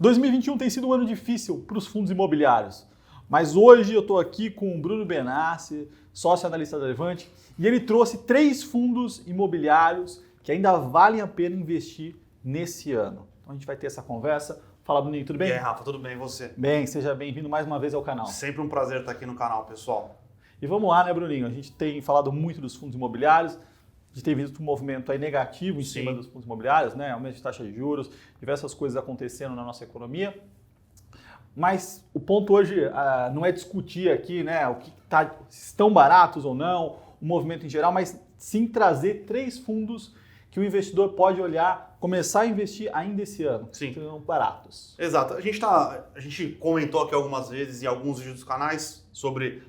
2021 tem sido um ano difícil para os fundos imobiliários, mas hoje eu estou aqui com o Bruno Benassi, sócio analista da Levante, e ele trouxe 3 fundos imobiliários que ainda valem a pena investir nesse ano. Então a gente vai ter essa conversa. Fala, Bruninho, tudo bem? E aí, Rafa, tudo bem? E você? Bem, seja bem-vindo mais uma vez ao canal. Sempre um prazer estar aqui no canal, pessoal. E vamos lá, né, Bruninho? A gente tem falado muito dos fundos imobiliários, a gente tem visto um movimento aí negativo em cima dos fundos imobiliários, né? Aumento de taxa de juros, diversas coisas acontecendo na nossa economia. Mas o ponto hoje não é discutir aqui, né, o que se estão baratos ou não, o movimento em geral, mas sim trazer 3 fundos que o investidor pode olhar, começar a investir ainda esse ano, que estão baratos. Exato. A gente comentou aqui algumas vezes em alguns vídeos dos canais sobre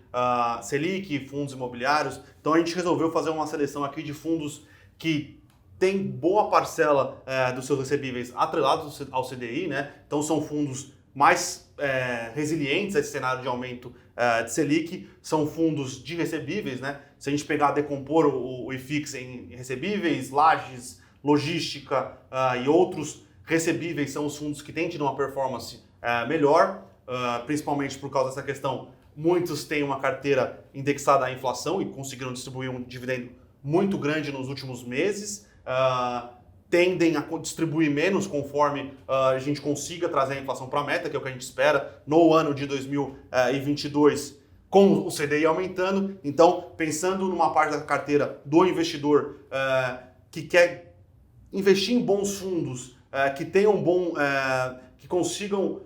Selic, fundos imobiliários. Então a gente resolveu fazer uma seleção aqui de fundos que tem boa parcela dos seus recebíveis atrelados ao CDI, né? Então são fundos mais resilientes a esse cenário de aumento de Selic, são fundos de recebíveis, né? Se a gente pegar, decompor o IFIX em recebíveis, lajes, logística e outros recebíveis, são os fundos que têm tido uma performance melhor, principalmente por causa dessa questão. Muitos têm uma carteira indexada à inflação e conseguiram distribuir um dividendo muito grande nos últimos meses. Tendem a distribuir menos conforme a gente consiga trazer a inflação para a meta, que é o que a gente espera no ano de 2022, com o CDI aumentando. Então, pensando numa parte da carteira do investidor que quer investir em bons fundos, que tenham que consigam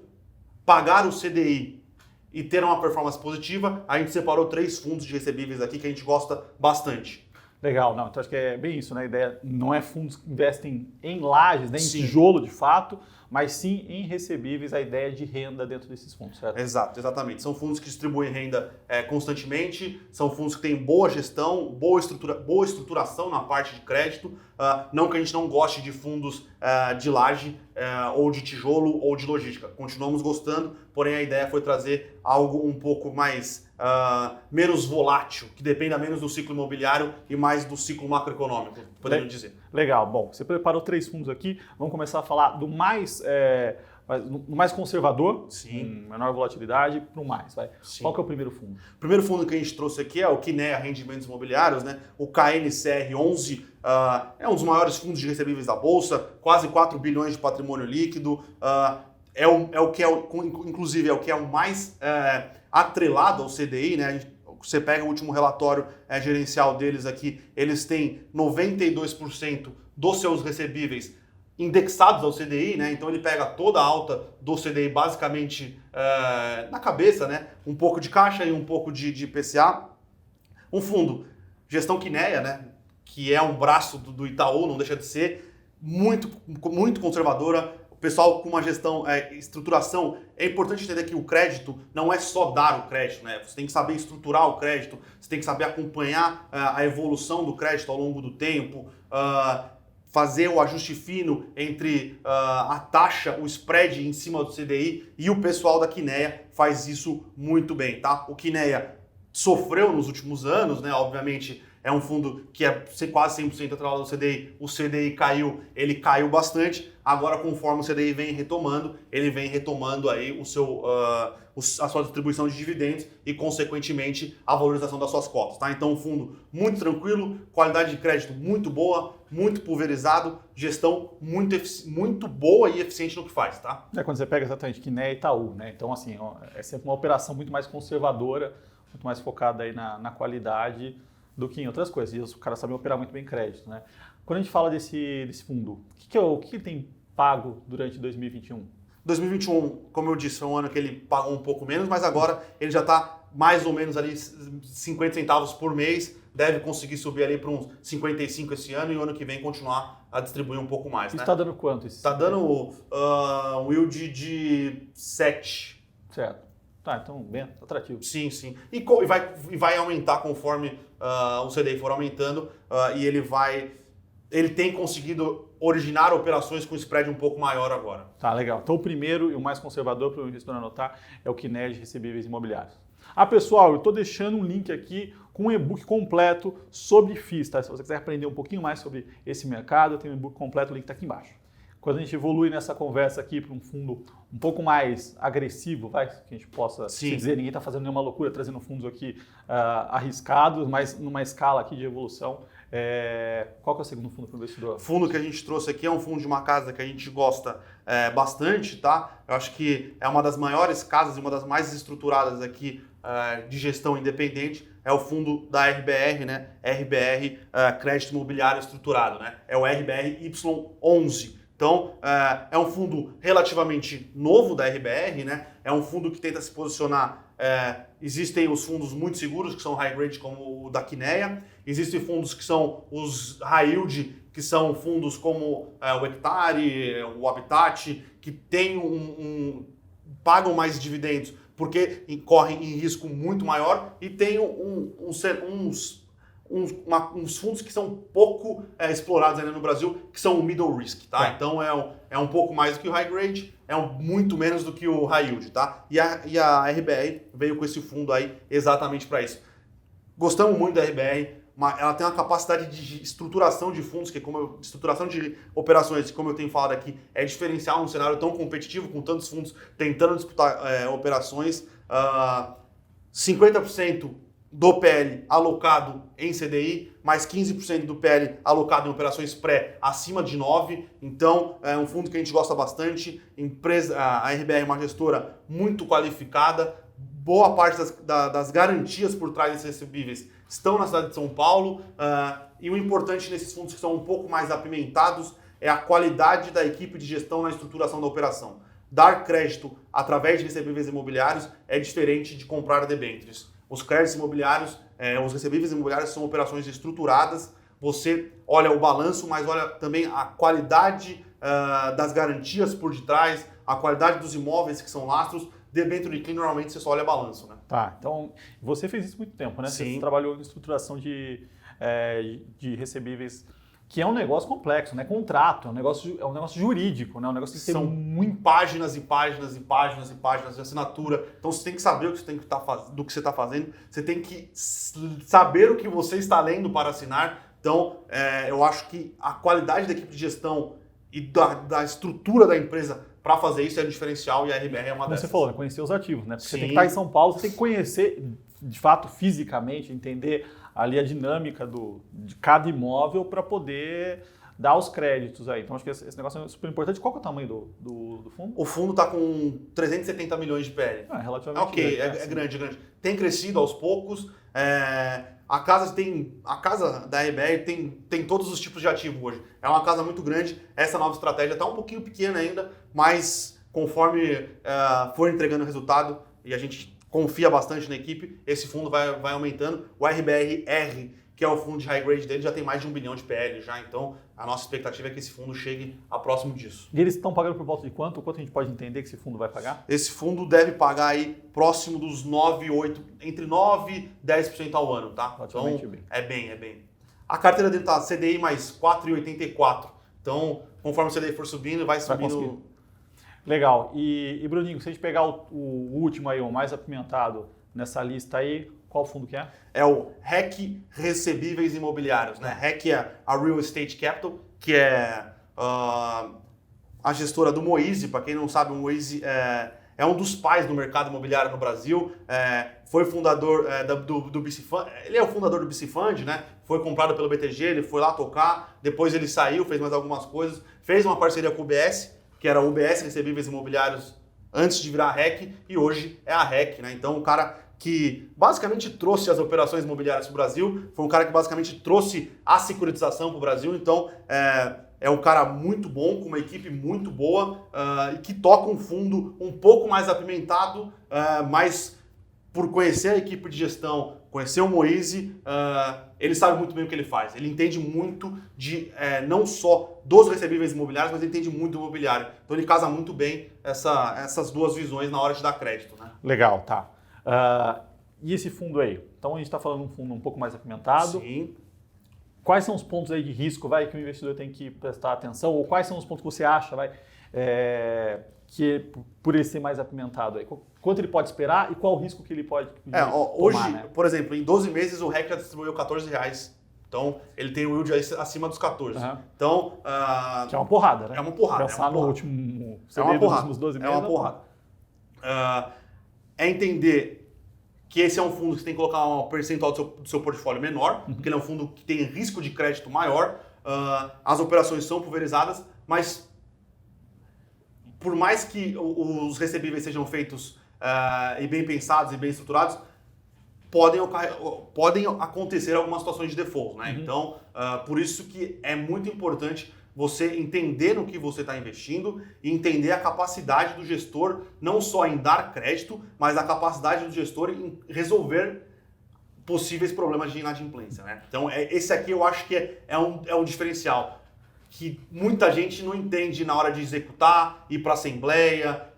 pagar o CDI e ter uma performance positiva, a gente separou 3 fundos de recebíveis aqui que a gente gosta bastante. Legal, não, então acho que é bem isso, né? A ideia não é fundos que investem em lajes, né, em tijolo de fato, mas sim em recebíveis, a ideia de renda dentro desses fundos, certo? Exato, exatamente. São fundos que distribuem renda constantemente, são fundos que têm boa gestão, boa estruturação na parte de crédito, não que a gente não goste de fundos de laje, ou de tijolo, ou de logística. Continuamos gostando, porém a ideia foi trazer algo um pouco mais menos volátil, que dependa menos do ciclo imobiliário e mais do ciclo macroeconômico, podemos dizer. Legal, bom, você preparou 3 fundos aqui, vamos começar a falar do mais conservador, sim, menor volatilidade, para o mais. Vai. Qual que é o primeiro fundo? O primeiro fundo que a gente trouxe aqui é o Kinea Rendimentos Imobiliários, né? O KNCR11 é um dos maiores fundos de recebíveis da Bolsa, quase 4 bilhões de patrimônio líquido, inclusive é o que é o mais atrelado ao CDI, né? Você pega o último relatório gerencial deles aqui, eles têm 92% dos seus recebíveis indexados ao CDI, né? Então ele pega toda a alta do CDI basicamente na cabeça, né? Um pouco de caixa e um pouco de IPCA. Um fundo, gestão Kinea, né? Que é um braço do Itaú, não deixa de ser, muito, muito conservadora. O pessoal com uma gestão, estruturação, é importante entender que o crédito não é só dar o crédito, né? Você tem que saber estruturar o crédito, você tem que saber acompanhar a evolução do crédito ao longo do tempo, fazer o ajuste fino entre a taxa, o spread em cima do CDI, e o pessoal da Kinea faz isso muito bem, tá? O Kinea sofreu nos últimos anos, né? Obviamente é um fundo que é quase 100% atrelado ao CDI, o CDI caiu, ele caiu bastante, agora conforme o CDI vem retomando, ele vem retomando aí a sua distribuição de dividendos e, consequentemente, a valorização das suas cotas, tá? Então, um fundo muito tranquilo, qualidade de crédito muito boa, muito pulverizado, gestão muito boa e eficiente no que faz, tá? Quando você pega exatamente Kinea e Itaú, né? Então, assim, é sempre uma operação muito mais conservadora, muito mais focada aí na qualidade do que em outras coisas. E o cara sabe operar muito bem crédito, né? Quando a gente fala desse fundo, o que ele tem pago durante 2021? 2021, como eu disse, foi um ano que ele pagou um pouco menos, mas agora ele já está mais ou menos ali 50 centavos por mês, deve conseguir subir ali para uns 55 esse ano e o ano que vem continuar a distribuir um pouco mais. Isso está dando quanto? Está dando um yield de 7. Certo. Tá, então bem atrativo. Sim, sim. E vai aumentar conforme o CDI for aumentando e ele tem conseguido originar operações com spread um pouco maior agora. Tá, legal. Então o primeiro e o mais conservador para o investidor anotar é o Kinea de recebíveis imobiliários. Pessoal, eu estou deixando um link aqui com um e-book completo sobre FIIs, tá? Se você quiser aprender um pouquinho mais sobre esse mercado, eu tenho um e-book completo, o link está aqui embaixo. quando a gente evolui nessa conversa aqui para um fundo um pouco mais agressivo, que a gente possa dizer, ninguém está fazendo nenhuma loucura trazendo fundos aqui arriscados, mas numa escala aqui de evolução, qual que é o segundo fundo para o investidor? O fundo que a gente trouxe aqui é um fundo de uma casa que a gente gosta bastante, tá? Eu acho que é uma das maiores casas e uma das mais estruturadas aqui de gestão independente, é o fundo da RBR, né? RBR Crédito Imobiliário Estruturado, né? É o RBR Y11. Então, é um fundo relativamente novo da RBR, né? É um fundo que tenta se posicionar. Existem os fundos muito seguros, que são high grade, como o da Kinea. Existem fundos que são os high yield, que são fundos como o Hectare, o Habitat, que tem pagam mais dividendos porque correm em risco muito maior, e tem uns fundos que são pouco explorados ainda no Brasil, que são o middle risk, tá? Então é um pouco mais do que o high grade, muito menos do que o high yield, tá? E a RBR veio com esse fundo aí exatamente para isso. Gostamos muito da RBR, ela tem uma capacidade de estruturação de fundos, estruturação de operações, como eu tenho falado aqui, é diferencial num cenário tão competitivo, com tantos fundos tentando disputar operações. 50% do PL alocado em CDI, mais 15% do PL alocado em operações pré acima de 9. Então, é um fundo que a gente gosta bastante. A RBR é uma gestora muito qualificada. Boa parte das garantias por trás desses recebíveis estão na cidade de São Paulo. E o importante nesses fundos que são um pouco mais apimentados é a qualidade da equipe de gestão na estruturação da operação. Dar crédito através de recebíveis imobiliários é diferente de comprar debêntures. Os créditos imobiliários, os recebíveis imobiliários são operações estruturadas. Você olha o balanço, mas olha também a qualidade das garantias por detrás, a qualidade dos imóveis que são lastros. Debênture clean, normalmente você só olha balanço, né? Tá, então você fez isso muito tempo, né? Sim. Você trabalhou em estruturação de recebíveis, que é um negócio complexo, né? Contrato, é um negócio jurídico, né? Um negócio que são muito páginas e páginas e páginas e páginas de assinatura. Então você tem que saber do que você está fazendo, você tem que saber o que você está lendo para assinar. Então, eu acho que a qualidade da equipe de gestão e da estrutura da empresa para fazer isso é um diferencial, e a RBR é uma dessas. Você falou, conhecer os ativos, né? Porque Sim. você tem que estar em São Paulo, você tem que conhecer, de fato, fisicamente, entender ali a dinâmica de cada imóvel para poder dar os créditos aí. Então, acho que esse negócio é super importante. Qual que é o tamanho do fundo? O fundo está com 370 milhões de PL. Relativamente ok, é grande, é grande. Tem crescido aos poucos. A casa da RBR tem todos os tipos de ativo hoje. É uma casa muito grande. Essa nova estratégia está um pouquinho pequena ainda, mas conforme for entregando resultado e a gente confia bastante na equipe, esse fundo vai aumentando. O RBR-R, que é o fundo de high grade dele, já tem mais de 1 bilhão de PL já. Então, a nossa expectativa é que esse fundo chegue a próximo disso. E eles estão pagando por volta de quanto? Quanto a gente pode entender que esse fundo vai pagar? Esse fundo deve pagar aí próximo dos 9, 8, entre 9 e 10% ao ano, tá? Então, bem. é bem. A carteira dele tá CDI mais 4,84. Então, conforme o CDI for subindo, vai subindo. Legal. E Bruninho, se a gente pegar o último aí, o mais apimentado nessa lista aí, qual fundo que é? É o REC Recebíveis Imobiliários, né? REC é a Real Estate Capital, que é a gestora do Moise. Para quem não sabe, o Moise é um dos pais do mercado imobiliário no Brasil. Foi fundador do BC Fund. Ele é o fundador do BC Fund, né? Foi comprado pelo BTG, ele foi lá tocar, depois ele saiu, fez mais algumas coisas, fez uma parceria com o UBS, que era o UBS Recebíveis Imobiliários antes de virar a REC, e hoje é a REC, né? Então, o cara que basicamente trouxe as operações imobiliárias para o Brasil, foi um cara que basicamente trouxe a securitização para o Brasil. Então, é um cara muito bom, com uma equipe muito boa, e que toca um fundo um pouco mais apimentado, mas por conhecer a equipe de gestão, conhecer o Moise, ele sabe muito bem o que ele faz. Ele entende muito não só dos recebíveis imobiliários, mas ele entende muito do imobiliário. Então ele casa muito bem essas duas visões na hora de dar crédito, né? Legal, tá. E esse fundo aí? Então a gente está falando de um fundo um pouco mais apimentado. Sim. Quais são os pontos aí de risco que o investidor tem que prestar atenção? Ou quais são os pontos que você acha que por ele ser mais apimentado aí? Quanto ele pode esperar e qual o risco que ele pode tomar, hoje, né? por exemplo, em 12 meses o REC já distribuiu R$14 Então, ele tem o yield acima dos 14. Uhum. Então, que é uma porrada, né? É uma porrada. Pensar no último é uma dos porrada. últimos 12 É meses. uma porrada. É entender que esse é um fundo que você tem que colocar um percentual do seu portfólio menor, porque ele é um fundo que tem risco de crédito maior, as operações são pulverizadas, mas por mais que os recebíveis sejam feitos e bem pensados e bem estruturados, podem acontecer algumas situações de default, né? Então, por isso que é muito importante você entender no que você está investindo e entender a capacidade do gestor, não só em dar crédito, mas a capacidade do gestor em resolver possíveis problemas de inadimplência, né? Então, esse aqui eu acho que é um diferencial que muita gente não entende na hora de executar, ir para a assembleia,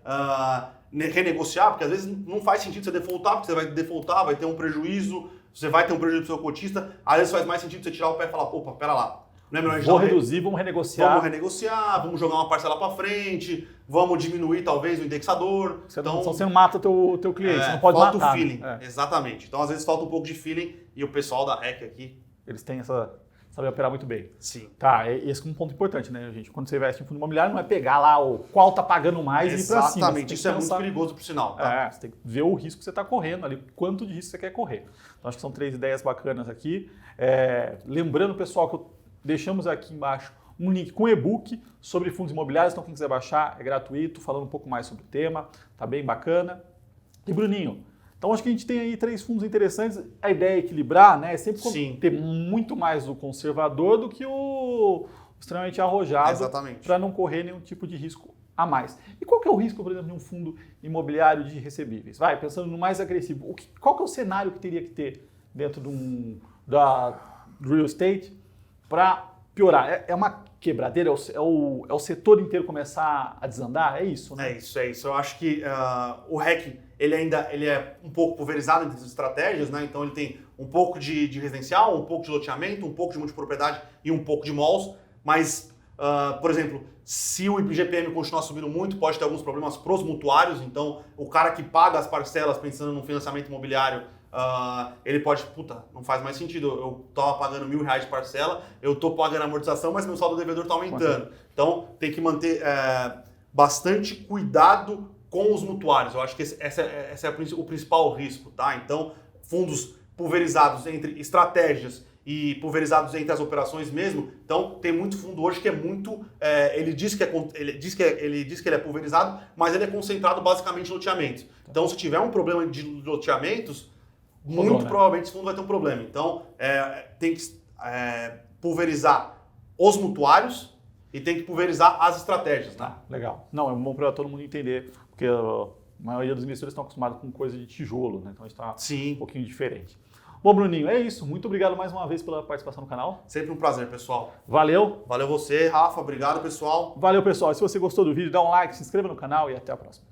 renegociar, porque às vezes não faz sentido você defaultar, porque você vai defaultar, vai ter um prejuízo, você vai ter um prejuízo pro seu cotista, às vezes faz mais sentido você tirar o pé e falar, opa, pera lá, não é melhor a gente reduzir, vamos renegociar. Vamos renegociar, vamos jogar uma parcela para frente, vamos diminuir talvez o indexador. Então você não mata o teu cliente, você não pode falta matar. Falta o feeling, exatamente. Então às vezes falta um pouco de feeling e o pessoal da REC aqui... Eles têm sabem operar muito bem. Sim. Tá, esse é um ponto importante, né, gente? Quando você investe em fundo imobiliário, não é pegar lá o qual tá pagando mais e ir pra cima. Exatamente, isso é muito perigoso por sinal. Tá? Você tem que ver o risco que você está correndo ali, quanto de risco você quer correr. Então, acho que são 3 ideias bacanas aqui. Lembrando, pessoal, que deixamos aqui embaixo um link com e-book sobre fundos imobiliários, então quem quiser baixar é gratuito, falando um pouco mais sobre o tema, tá bem bacana. E Bruninho, então acho que a gente tem aí 3 fundos interessantes, a ideia é equilibrar, né? É sempre ter muito mais o conservador do que o extremamente arrojado, para não correr nenhum tipo de risco a mais. E qual que é o risco, por exemplo, de um fundo imobiliário de recebíveis? Pensando no mais agressivo, qual que é o cenário que teria que ter dentro do real estate para piorar? É uma quebradeira? É o setor inteiro começar a desandar? É isso, né? É isso. Eu acho que o REC ele é um pouco pulverizado entre as estratégias, né? Então ele tem um pouco de residencial, um pouco de loteamento, um pouco de multipropriedade e um pouco de malls, mas, por exemplo, se o IGPM continuar subindo muito, pode ter alguns problemas para os mutuários, então o cara que paga as parcelas pensando no financiamento imobiliário, ele pode, não faz mais sentido, eu estava pagando R$1.000 de parcela, eu estou pagando amortização, mas meu saldo devedor está aumentando. Então tem que manter bastante cuidado com os mutuários. Eu acho que esse é o principal risco, tá? Então, fundos pulverizados entre estratégias e pulverizados entre as operações mesmo. Então, tem muito fundo hoje que é muito... ele diz que ele é pulverizado, mas ele é concentrado basicamente em loteamentos. Então, se tiver um problema de loteamentos, muito provavelmente esse fundo vai ter um problema. Então, tem que pulverizar os mutuários e tem que pulverizar as estratégias. Tá? Legal. Não, é bom para todo mundo entender, porque a maioria dos investidores estão acostumados com coisa de tijolo, né? Então a gente está um pouquinho diferente. Bom, Bruninho, é isso. Muito obrigado mais uma vez pela participação no canal. Sempre um prazer, pessoal. Valeu. Valeu você, Rafa. Obrigado, pessoal. Valeu, pessoal. Se você gostou do vídeo, dá um like, se inscreva no canal e até a próxima.